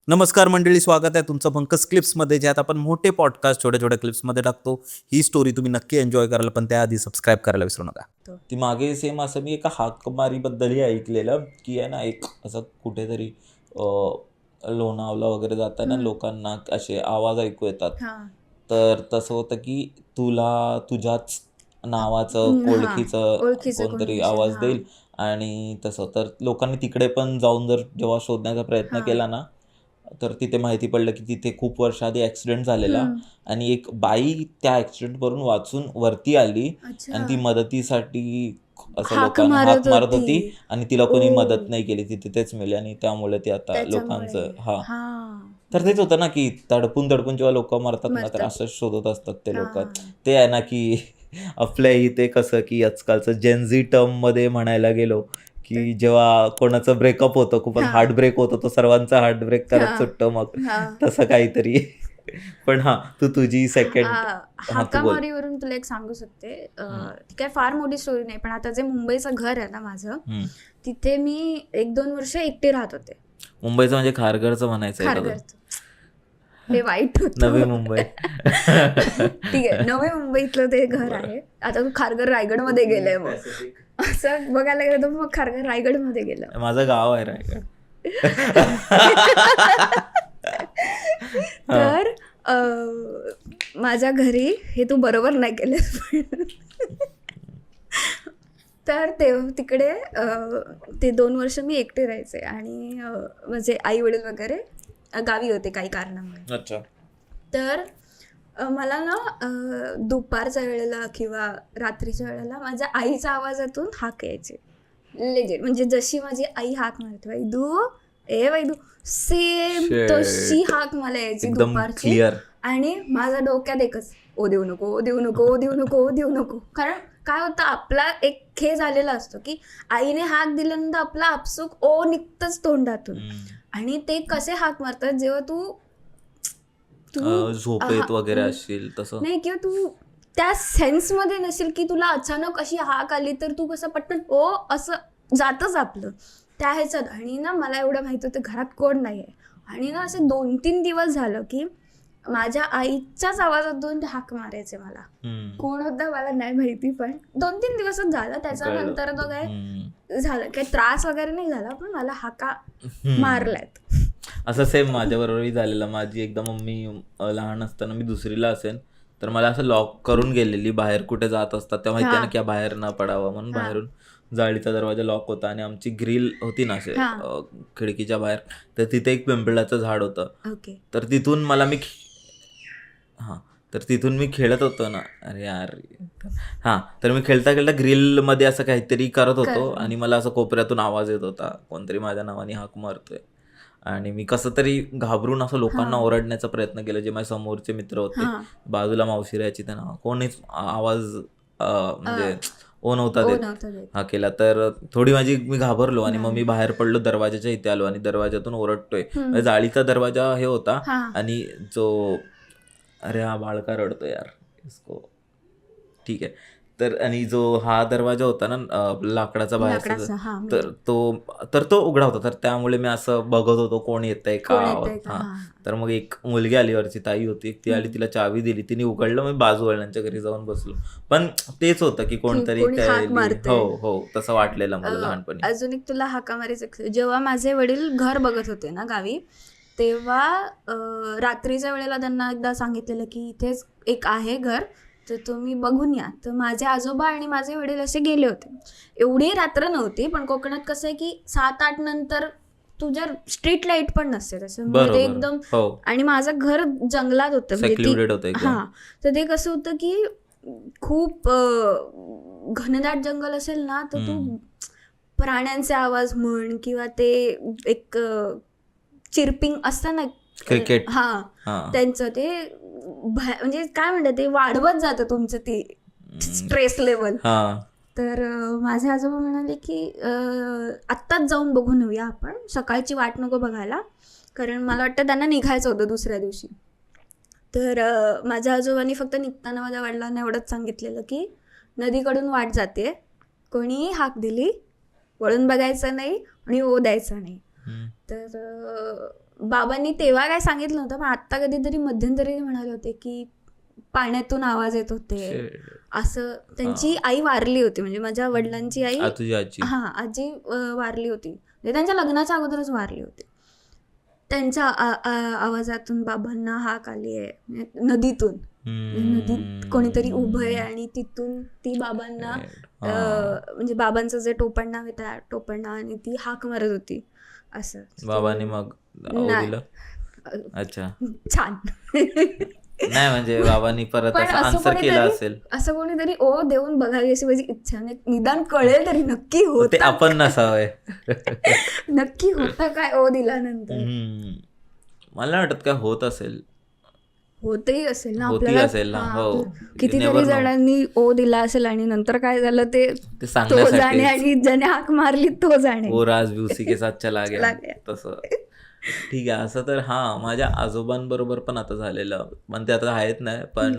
नमस्कार मंडळी, स्वागत आहे तुमचं पंकज क्लिप्समध्ये, ज्यात आपण मोठे पॉडकास्ट छोट्या छोट्या क्लिप्समध्ये टाकतो. ही स्टोरी तुम्ही नक्की एन्जॉय कराल, पण त्याआधी सबस्क्राईब करायला विसरू नका. ती मागे सेम असं मी एका हाकमारीबद्दलही ऐकलेलं की आहे ना, एक असं कुठेतरी लोणावला वगैरे जाताना लोकांना असे आवाज ऐकू येतात. तर तसं होतं की तुला तुझ्याच नावाचं ओळखीचं कोणतरी आवाज देईल. आणि तसं तर लोकांनी तिकडे पण जाऊन जर जेव्हा शोधण्याचा प्रयत्न केला ना, तर तिथे माहिती पडलं की तिथे खूप वर्ष आधी ॲक्सिडेंट झालेला आणि एक बाई त्या ॲक्सिडेंटवरून वाचून वरती आली आणि ती मदतीसाठी असं लोकांना हाक मारत होती आणि तिला कोणी मदत नाही केली, ती तिथेच मेली आणि त्यामुळे ते आता लोकांचं तर तेच होतं ना की तडपून तडपून जेव्हा लोक मरतात ना, तर असंच शोधत असतात ते लोक. ते आहे ना की आपल्या इथे कसं की आजकालचं जेनझी टर्म मध्ये म्हणायला गेलो की जेव्हा कोणाचं ब्रेकअप होतं, खूपच हार्ट ब्रेक होतो, तो सर्वांचा हार्ट ब्रेक करत सुटतो, मग तसं काहीतरी. पण तू तुझी सेकंड तू बोल. हाकामारीवरून तुला एक सांगू शकते. ती काय फार मोठी स्टोरी नाही, पण आता जे मुंबईचं घर आहे ना माझं, तिथे मी 1-2 वर्ष एकटी राहत होते. मुंबईचं म्हणजे खारघरचं म्हणायचं आहे का? खारघरचं हे वाईट होतं. नवी मुंबई. ठीक आहे, नवी मुंबईतलं ते घर आहे. आता तू खारघर रायगडमध्ये गेलंय, मग असं बघायला गेलं तर मग खारघर रायगडमध्ये गेलं. माझं गाव आहे रायगड. तर माझ्या घरी हे तू बरोबर नाही केलं. तर तिकडे ते 2 वर्ष मी एकटे राहायचे आणि माझे आई वडील वगैरे गावी होते काही कारणामुळे. अच्छा. तर मला ना दुपारच्या वेळेला किंवा रात्रीच्या वेळेला माझ्या आईच्या आवाजातून हाक यायचे, लेजेंड. म्हणजे जशी माझी आई हाक मारते, वैदू ए वैदू, सेम तशी हाक मला यायची दुपारची. आणि माझ्या डोक्यात एकच, ओ देऊ नको, ओ देऊ नको, ओ देऊ नको, ओ देऊ नको. कारण काय होतं, आपला एक खे झालेला असतो की आईने हाक दिल्यानंतर आपला आपसूक ओ निघतच तोंडातून. आणि ते कसे हाक मारतात, जेव्हा तू झोपेत वगैरे असशील तसं नाही, किंवा तू त्या सेन्स मध्ये नसेल की तुला अचानक अशी हाक आली तर तू कसं पटकन ओ असं जातच आपलं त्या ह्याच्यात. आणि ना मला एवढं माहिती होतं घरात कोण नाही आहे. आणि ना असे 2-3 दिवस झालं की माझ्या आईच्याच आवाजातून हाक मारायचे मला. कोण होतं मला नाही माहिती, पण 2-3 दिवसच झालं. त्याच्यानंतर तो काय झालं, काही त्रास वगैरे नाही झाला, पण मला हाका मारल्यात. असं सेम माझ्या बरोबरही झालेलं. माझी एकदा मम्मी लहान असताना, मी 2रीला असेल, तर मला असं लॉक करून गेलेली बाहेर कुठे जात असतात तेव्हा, माहिती ना की बाहेर न पडावं म्हणून. बाहेरून जाळीचा दरवाजा लॉक होता आणि आमची ग्रिल होती ना असे खिडकीच्या बाहेर, तर तिथे एक पिंपळाचं झाड होतं. तर तिथून मी खेळत होतो ना, अरे यार तर मी खेळता खेळता ग्रिल मध्ये असं काहीतरी करत होतो आणि मला असं कोपऱ्यातून आवाज येत होता, कोणतरी माझ्या नावाने हाक मारतोय. आणि मी कसं तरी घाबरून असं लोकांना ओरडण्याचा प्रयत्न केला, जे माझ्या समोरचे मित्र होते. बाजूला मावशी राहायची, त्यांना कोणीच आवाज म्हणजे ओ नव्हता देत केला. तर मी घाबरलो आणि मग मी बाहेर पडलो, दरवाजाच्या इथे आलो आणि दरवाजातून ओरडतोय. जाळीचा दरवाजा हे होता आणि अरे हा बाळका रडतो यार इसको, ठीक आहे. तर आणि जो हा दरवाजा होता ना लाकडाचा बाहेरचा, तर तो उघडा होता. तर त्यामुळे मी असं बघत होतो कोण येतंय का. तर मग एक मुलगी आली, वरची ताई होती, ती आली, तिला चावी दिली, तिने उघडलं. मी बाजूवळणाच्या घरी जाऊन बसलो. पण तेच होतं की कोणतरी हो तसं वाटलेलं मला लहानपणी. अजून एक तुला हाकामारीचं, जेव्हा माझे वडील घर बघत होते ना गावी, तेव्हा रात्रीच्या वेळेला त्यांना एकदा सांगितलेलं की इथेच एक आहे घर, तर तुम्ही बघून या. तर माझे आजोबा आणि माझे वडील असे गेले होते. एवढी रात्र नव्हती, पण कोकणात कसं आहे की 7-8 नंतर तुझ्या स्ट्रीट लाईट पण नसते त्याच्यामुळे एकदम. आणि माझं घर जंगलात होतं, तर ते कसं होतं की खूप घनदाट जंगल असेल ना, तर तू प्राण्यांचे आवाज म्हण किंवा ते एक चिरपिंग असतं ना क्रिकेट, त्यांचं ते म्हणजे काय म्हणतात, ते वाढवत जातं तुमचं ते स्ट्रेस लेवल. तर माझे आजोबा म्हणाले की आत्ताच जाऊन बघून येऊया आपण, सकाळची वाट नको बघायला, कारण मला वाटतं त्यांना निघायचं होतं दुसऱ्या दिवशी. तर माझ्या आजोबांनी फक्त निघताना माझ्या वडिलांना एवढंच सांगितलेलं की नदीकडून वाट जाते, कोणीही हाक दिली वळून बघायचं नाही आणि ओ द्यायचा नाही. तर बाबांनी तेव्हा काय सांगितलं नव्हतं, पण आत्ता कधीतरी मध्यंतरी म्हणाले होते की पाण्यातून आवाज येत होते असं. त्यांची आई वारली होती, म्हणजे माझ्या वडिलांची आई, तुझी आजी, आजी वारली होती, म्हणजे त्यांच्या लग्नाच्या अगोदरच वारली होती. त्यांच्या आवाजातून बाबांना हाक आली आहे नदीतून, नदीत कोणीतरी उभं आहे आणि तिथून ती बाबांना म्हणजे बाबांचं जे टोपण नाव आहे त्या टोपण नावाने ती हाक मारत होती असं. बाबांनी मग दिलं. अच्छा, छान. नाही म्हणजे बाबांनी परत आन्सर केला असेल. असं कोणीतरी ओ देऊन बघावी अशी माझी इच्छा, निदान कळेल तरी नक्की होत, आपण नसावं नक्की होतं काय ओ दिल्यानंतर. मला वाटत काय होत असेल, होतही असेल ना होती असेल ना. हो, कितीतरी जणांनी ओ दिला असेल आणि नंतर काय झालं ते तो जाणे आणि ज्याने हाक मारली तो जाणे. वो राज भी उसी के साथ चला गया तसं. ठीक आहे. असं तर माझ्या आजोबांबरोबर पण आता झालेलं, पण ते आता आहेत नाही, पण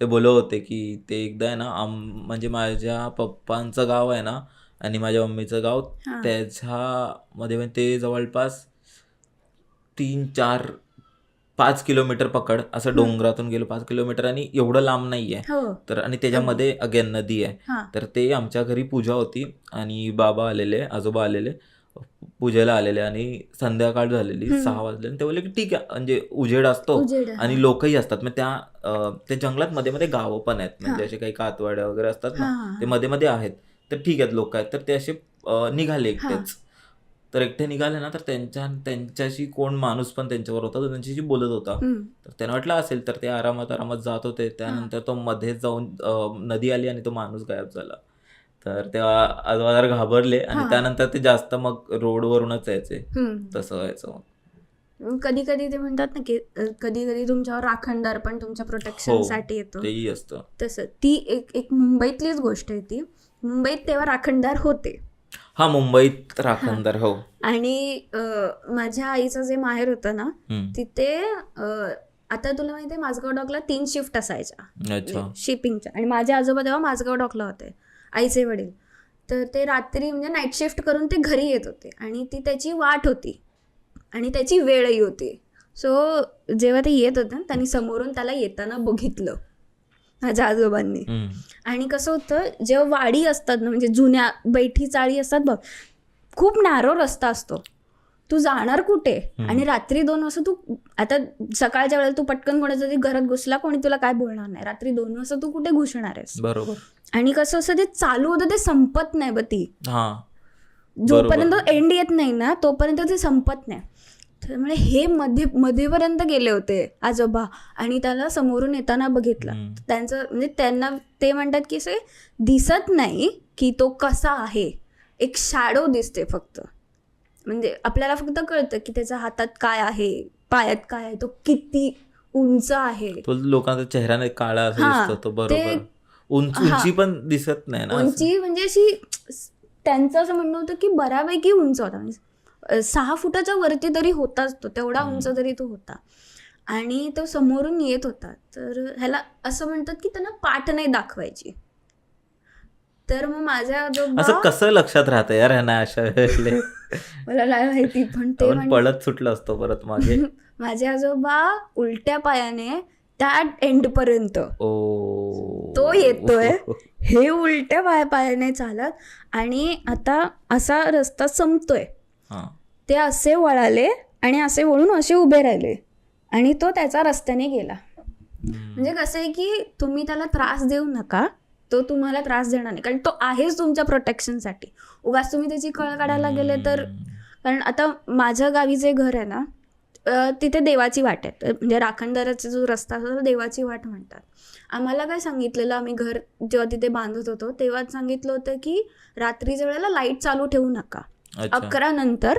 ते बोलत होते की ते एकदा आहे ना म्हणजे माझ्या पप्पांचं गाव आहे ना आणि माझ्या मम्मीचं गाव त्याच्यामध्ये ते जवळपास 3-4-5 किलोमीटर पकड असं डोंगरातून गेलो, 5 किलोमीटर, आणि एवढं लांब नाही आहे तर. आणि त्याच्यामध्ये अगेन नदी आहे. तर ते आमच्या घरी पूजा होती आणि बाबा आलेले, आजोबा आलेले, पूजेला आलेले, आणि संध्याकाळ झालेली, 6 वाजले. ते बोलले की ठीक आहे, म्हणजे उजेड असतो आणि लोकही असतात. मग त्या जंगलात मध्ये मध्ये गावं पण आहेत, म्हणजे असे काही कातवाड्या वगैरे असतात ना, ते मध्ये मध्ये आहेत. तर ठीक आहेत, लोक आहेत. तर ते असे निघाले एकटेच. तर एकटे निघाले ना, तर त्यांच्याशी कोण माणूस पण त्यांच्यावर होता, तो त्यांच्याशी बोलत होता. तर त्यांना वाटलं असेल, तर ते आरामात जात होते. त्यानंतर तो मध्येच जाऊन नदी आली आणि तो माणूस गायब झाला. तर तेव्हा आजोबा जरा घाबरले आणि त्यानंतर ते जास्त मग रोडवरूनच यायचे. तसं व्हायचं. कधी कधी ते म्हणतात ना की कधी कधी तुमच्यावर राखणदार पण तुमच्या प्रोटेक्शन साठी येतो, तेही असतं. तसं ती एक मुंबईतलीच गोष्ट आहे ती. मुंबईत तेव्हा राखणदार होते. मुंबईत राखणदार. हो. आणि माझ्या आईचं जे माहेर होतं ना, तिथे आता तुला माहिती आहे माझगाव डॉकला 3 शिफ्ट असायच्या शिपिंगच्या, आणि माझे आजोबा तेव्हा माझगाव डॉकला होते, आईचे वडील. तर ते रात्री म्हणजे नाईट शिफ्ट करून ते घरी येत होते आणि ती त्याची वाट होती आणि त्याची वेळही होती. सो जेव्हा ते येत होते त्यांनी समोरून त्याला येताना बघितलं माझ्या आजोबांनी. आणि कसं होतं, जेव्हा वाडी असतात ना, म्हणजे जुन्या बैठी चाळी असतात बघ, खूप नॅरो रस्ता असतो, तू जाणार कुठे? आणि रात्री 2 वाजता तू, आता सकाळच्या वेळेला तू पटकन कोणाच्या तरी घरात घुसला, कोणी तुला काय बोलणार नाही. रात्री 2 वाजता तू कुठे घुसणार आहेस? बरोबर. आणि कसं असं ते चालू होतं, ते संपत नाही ब ती, जोपर्यंत एंड येत नाही ना तोपर्यंत ते संपत नाही. त्यामुळे हे मध्येपर्यंत गेले होते आजोबा आणि त्याला समोरून येताना बघितलं. त्यांचं म्हणजे त्यांना ते म्हणतात की असे दिसत नाही की तो कसा आहे, एक शॅडो दिसते फक्त. म्हणजे आपल्याला फक्त कळतं की त्याच्या हातात काय आहे, पायात काय आहे, तो किती उंच आहे. तो लोकांचा चेहरा काळा दिसतो तो. बरोबर. उंची पण दिसत नाही ना. उंची म्हणजे अशी त्यांचं असं म्हणणं होतं की बऱ्यापैकी उंच होता, म्हणजे 6 फुटाच्या वरती तरी होताच तो, तेवढा उंच तरी तो होता. आणि तो समोरून येत होता. तर ह्याला असं म्हणतात की त्यांना पाठ नाही दाखवायची. तर मग माझ्या आजोबा, असं कसं लक्षात राहतं यार ह्यांना अशा वेळेला, मला नाही माहिती, पण ते पळत सुटलं असतो परत मागे. माझे आजोबा उलट्या पायाने त्या एंड पर्यंत तो येतोय, हे उलट्या पायाने चालत, आणि आता असा रस्ता संपतोय, ते असे वळाले आणि असे वळून असे उभे राहिले आणि तो त्याच्या रस्त्याने गेला. म्हणजे कसं आहे की तुम्ही त्याला त्रास देऊ नका, तो तुम्हाला त्रास देणार नाही, कारण तो आहेच तुमच्या प्रोटेक्शनसाठी. उगाच तुम्ही त्याची कळ काढायला गेले तर, कारण आता माझ्या गावी जे घर आहे ना, तिथे देवाची वाट आहे, म्हणजे राखणदाराचा जो रस्ता असतो तो देवाची वाट म्हणतात. आम्हाला काय सांगितलेलं, आम्ही घर जेव्हा तिथे बांधत होतो तेव्हाच सांगितलं होतं की रात्रीच्या वेळेला लाईट चालू ठेवू नका, 11 नंतर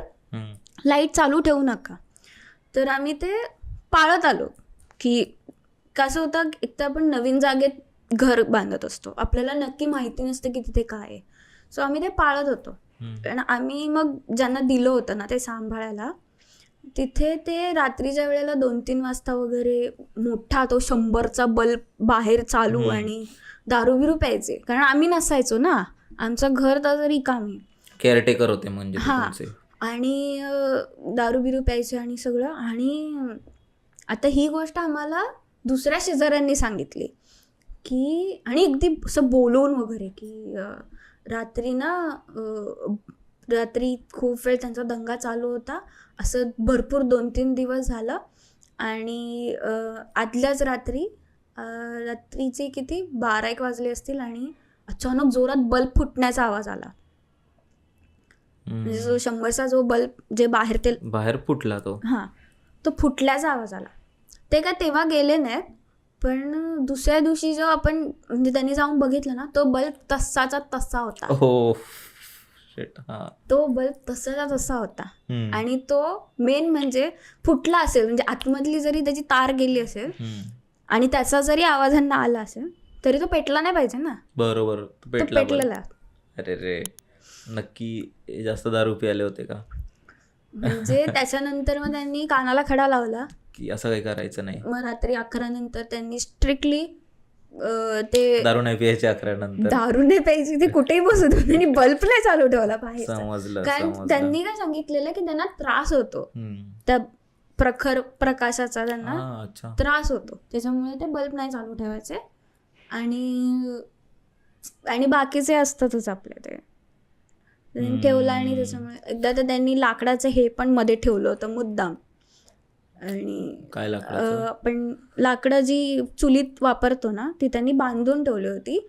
लाईट चालू ठेवू नका. तर आम्ही ते पाळत आलो. की कसं होतं, एक तर आपण नवीन जागेत घर बांधत असतो, आपल्याला नक्की माहिती नसतं की तिथे काय आहे. सो आम्ही ते पाळत होतो. कारण आम्ही मग ज्यांना दिलं होतं ना ते सांभाळायला, तिथे ते रात्रीच्या वेळेला 2-3 वाजता वगैरे मोठा तो 100चा बल्ब बाहेर चालू आणि दारू बिरू प्यायचे, कारण आम्ही नसायचो ना, आमचं घर तर रिकामी. केअरटेकर होते म्हणजे. आणि दारू बिरू प्यायचे आणि सगळं. आणि आता ही गोष्ट आम्हाला दुसऱ्या शेजाऱ्यांनी सांगितली की, आणि अगदी असं बोलवून वगैरे की रात्री ना रात्री खूप वेळ त्यांचा दंगा चालू होता, असं भरपूर 2-3 दिवस झालं. आणि आदल्याच रात्रीचे किती 12-1 वाजले असतील आणि अचानक जोरात बल्ब फुटण्याचा आवाज आला. म्हणजे जो 100चा जो बल्ब जे बाहेर फुटला तो. हां, तो फुटल्याचा आवाज आला. ते काय तेव्हा गेले नाहीत, पण दुसऱ्या दिवशी जो आपण म्हणजे त्यांनी जाऊन बघितलं ना, तो बल्ब तसाचा तसा होता. हो, तो बल्ब तसाचा तसा होता. आणि तो मेन म्हणजे फुटला असेल म्हणजे आतमधली जरी त्याची तार गेली असेल आणि त्याचा जरी आवाजांना आला असेल तरी तो पेटला नाही पाहिजे ना. बरोबर, तो पेटलेला. अरे रे, नक्की जास्त दारू प्यायले होते का? म्हणजे त्याच्यानंतर मग त्यांनी कानाला खडा लावला की असं काही करायचं नाही. मग रात्री 11 नंतर त्यांनी स्ट्रिक्टली ते दारू नाही प्यायची 11 नंतर. दारू नाही प्यायची, ते कुठेही बसू दे, त्यांनी बल्ब नाही चालू ठेवला पाहिजे. समजलं. कारण त्यांनी काय सांगितलेलं की त्यांना त्रास होतो त्या प्रखर प्रकाशाचा, त्यांना त्रास होतो, त्याच्यामुळे ते बल्ब नाही चालू ठेवायचे. आणि बाकीचे असतातच आपले ते ठेवलं. आणि त्याच्यामुळे एकदा तर त्यांनी लाकडाचं हे पण मध्ये ठेवलं होतं मुद्दाम. आणि काय आपण लाकडं जी चुलीत वापरतो ना, ती त्यांनी बांधून ठेवली होती,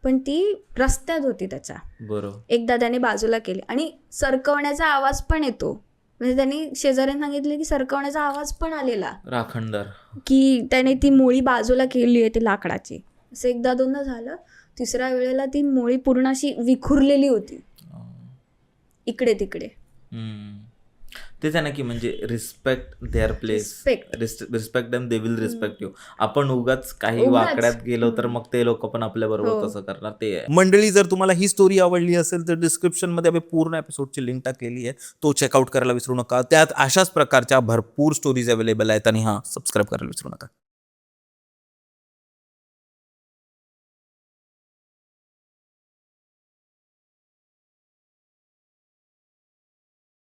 पण ती रस्त्यात होती त्याच्या. बरोबर. एकदा त्याने बाजूला केली आणि सरकवण्याचा आवाज पण येतो. म्हणजे त्यांनी शेजाऱ्यांनी सांगितले की सरकवण्याचा आवाज पण आलेला, राखणदार, की त्याने ती मोळी बाजूला केली आहे ती लाकडाची. असं एकदा दोनदा झालं. तिसऱ्या वेळेला ती मोळी पूर्ण अशी विखुरलेली होती इकडे तिकडे. तेच आहे ना की म्हणजे respect their place, respect them, they will respect you. आपण उगाच काही वाकड्यात गेलो तर मग ते लोक पण आपल्या बरोबर तसं करणार. ते मंडळी, जर तुम्हाला ही स्टोरी आवडली असेल तर डिस्क्रिप्शन मध्ये आम्ही पूर्ण एपिसोडची लिंक टाकलेली आहे, तो चेकआउट करायला विसरू नका. त्यात अशाच प्रकारच्या भरपूर स्टोरीज अवेलेबल आहेत. आणि सबस्क्राईब करायला विसरू नका.